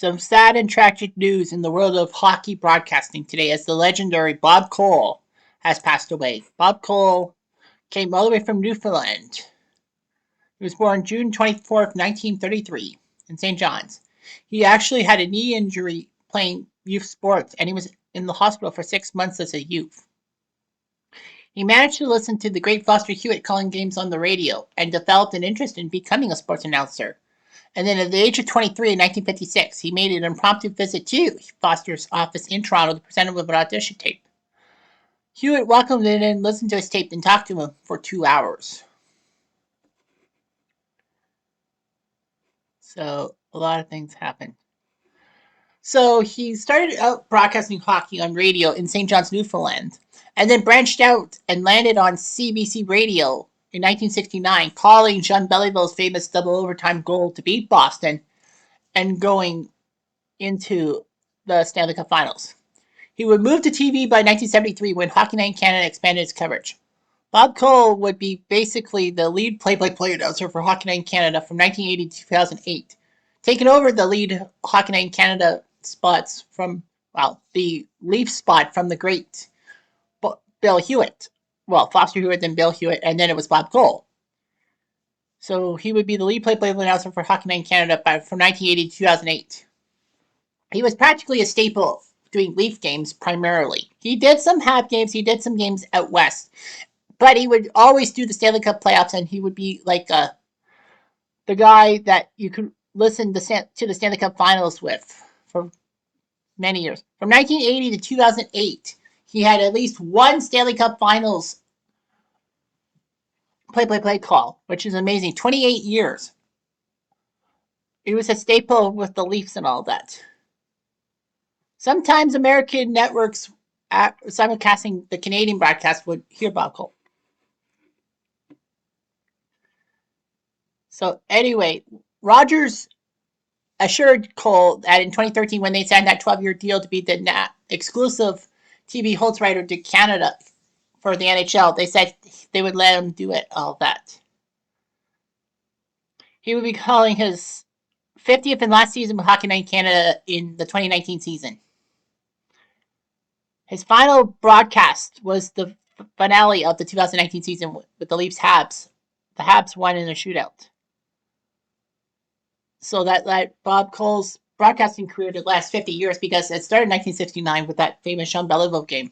Some sad and tragic news in the world of hockey broadcasting today as the legendary Bob Cole has passed away. Bob Cole came all the way from Newfoundland. He was born June 24th, 1933 in St. John's. He actually had a knee injury playing youth sports and he was in the hospital for 6 months as a youth. He managed to listen to the great Foster Hewitt calling games on the radio and developed an interest in becoming a sports announcer. And then at the age of 23 in 1956, he made an impromptu visit to Foster's office in Toronto to present him with an audition tape. Hewitt welcomed him and listened to his tape and talked to him for 2 hours. So a lot of things happened. So he started out broadcasting hockey on radio in St. John's, Newfoundland, and then branched out and landed on CBC Radio in 1969, calling Jean Believille's famous double overtime goal to beat Boston and going into the Stanley Cup Finals. He would move to TV by 1973 when Hockey Night in Canada expanded its coverage. Bob Cole would be basically the lead play-by-play announcer for Hockey Night in Canada from 1980 to 2008, taking over the lead Hockey Night in Canada spots from, the Leaf spot from the great Bill Hewitt. Well, Foster Hewitt, then Bill Hewitt, and then it was Bob Cole. So he would be the lead play-by-play announcer for Hockey Night in Canada from 1980 to 2008. He was practically a staple doing Leaf games primarily. He did some half games, he did some games out west, but he would always do the Stanley Cup playoffs, and he would be like the guy that you could listen to the Stanley Cup Finals with for many years. From 1980 to 2008, he had at least one Stanley Cup Finals play-by-play call, which is amazing. 28 years. He was a staple with the Leafs and all that. Sometimes American networks simulcasting the Canadian broadcast would hear Bob Cole. So anyway, Rogers assured Cole that in 2013, when they signed that 12-year deal to be the exclusive TV host writer to Canada for the NHL, they said they would let him do it, all that. He would be calling his 50th and last season with Hockey Night in Canada in the 2019 season. His final broadcast was the finale of the 2019 season with the Leafs Habs. The Habs won in a shootout. So that Bob Cole's broadcasting career did last 50 years because it started in 1969 with that famous Jean Beliveau game.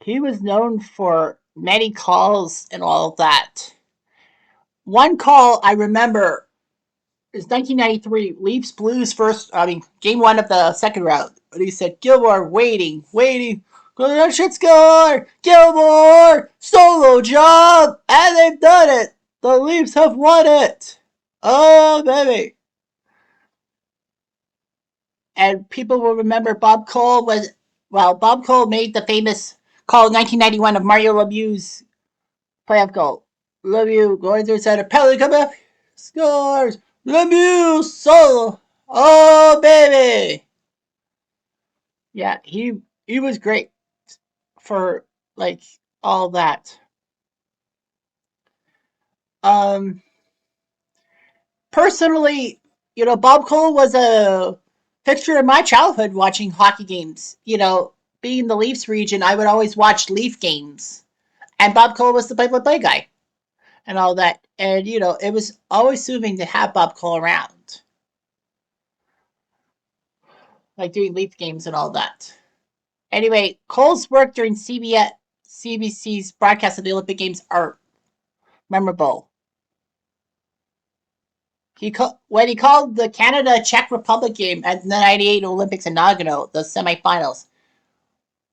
He was known for many calls and all of that. One call I remember is 1993, Leafs Blues game one of the second round. And he said, Gilmore waiting. That should score! Gilmore! Solo job! And they've done it! The Leafs have won it! Oh, baby. And people will remember Bob Cole made the famous call in 1991 of Mario Lemieux's playoff goal. Lemieux going through center, penalty come up, scores! Lemieux solo! Oh, baby! Yeah, he was great for, all that. Personally, Bob Cole was a fixture in my childhood watching hockey games. Being in the Leafs region, I would always watch Leaf games. And Bob Cole was the play-by-play guy and all that. And, it was always soothing to have Bob Cole around. Like doing Leaf games and all that. Anyway, Cole's work during CBC's broadcast of the Olympic Games are memorable. When he called the Canada-Czech Republic game at the 98 Olympics in Nagano, the semifinals,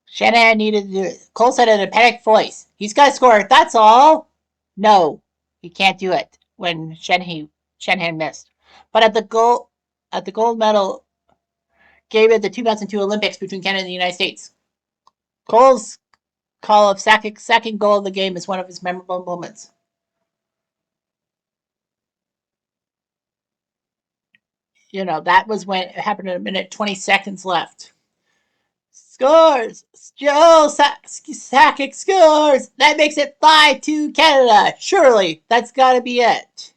Shanahan needed to do it. Cole said in a panicked voice, "He's got to score, that's all." No, he can't do it when Shanahan missed. But at the gold medal game at the 2002 Olympics between Canada and the United States, Cole's call of second goal of the game is one of his memorable moments. That was when it happened in a minute, 20 seconds left. Scores! Joe Sakic scores! That makes it 5-2 Canada. Surely, that's got to be it.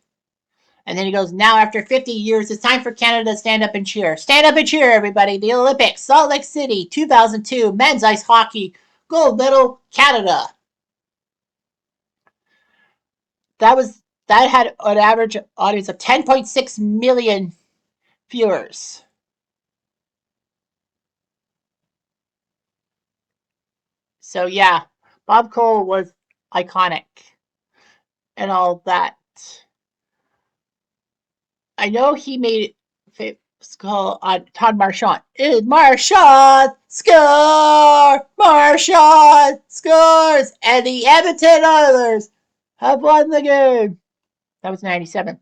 And then he goes, now after 50 years, it's time for Canada to stand up and cheer. Stand up and cheer, everybody. The Olympics, Salt Lake City, 2002, men's ice hockey, gold medal, Canada. That had an average audience of 10.6 million viewers. So yeah, Bob Cole was iconic and all that. I know he made it called Todd Marchand. Marchand score! Marchand scores! And the Edmonton Oilers have won the game. That was 97.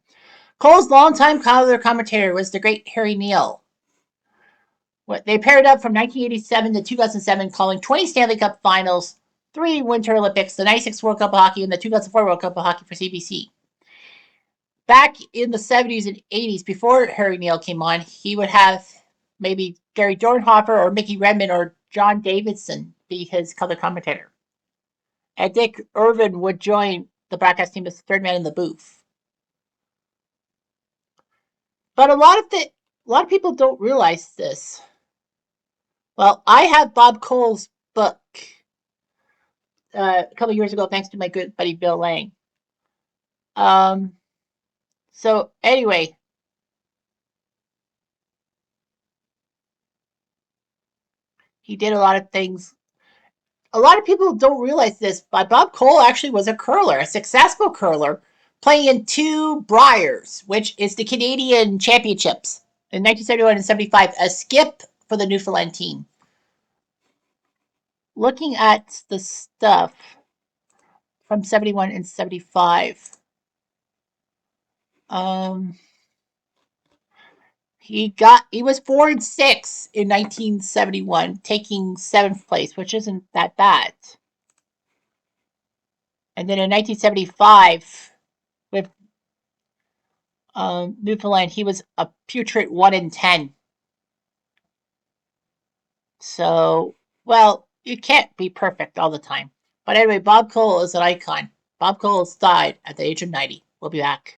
Cole's longtime color commentator was the great Harry Neal. They paired up from 1987 to 2007, calling 20 Stanley Cup finals, 3 Winter Olympics, the 96 World Cup of Hockey, and the 2004 World Cup of Hockey for CBC. Back in the 70s and 80s, before Harry Neal came on, he would have maybe Gary Dornhofer or Mickey Redmond or John Davidson be his color commentator. And Dick Irvin would join the broadcast team as third man in the booth. But a lot of people don't realize this. Well, I have Bob Cole's book a couple years ago, thanks to my good buddy Bill Lang. So anyway, he did a lot of things. A lot of people don't realize this, but Bob Cole actually was a curler, a successful curler, playing in 2 Briers, which is the Canadian Championships in 1971 and 75, a skip for the Newfoundland team. Looking at the stuff from 71 and 75, he was 4-6 in 1971, taking 7th place, which isn't that bad. And then in 1975, with Newfoundland, he was a putrid 1-10. So, well, you can't be perfect all the time. But anyway, Bob Cole is an icon. Bob Cole died at the age of 90. We'll be back.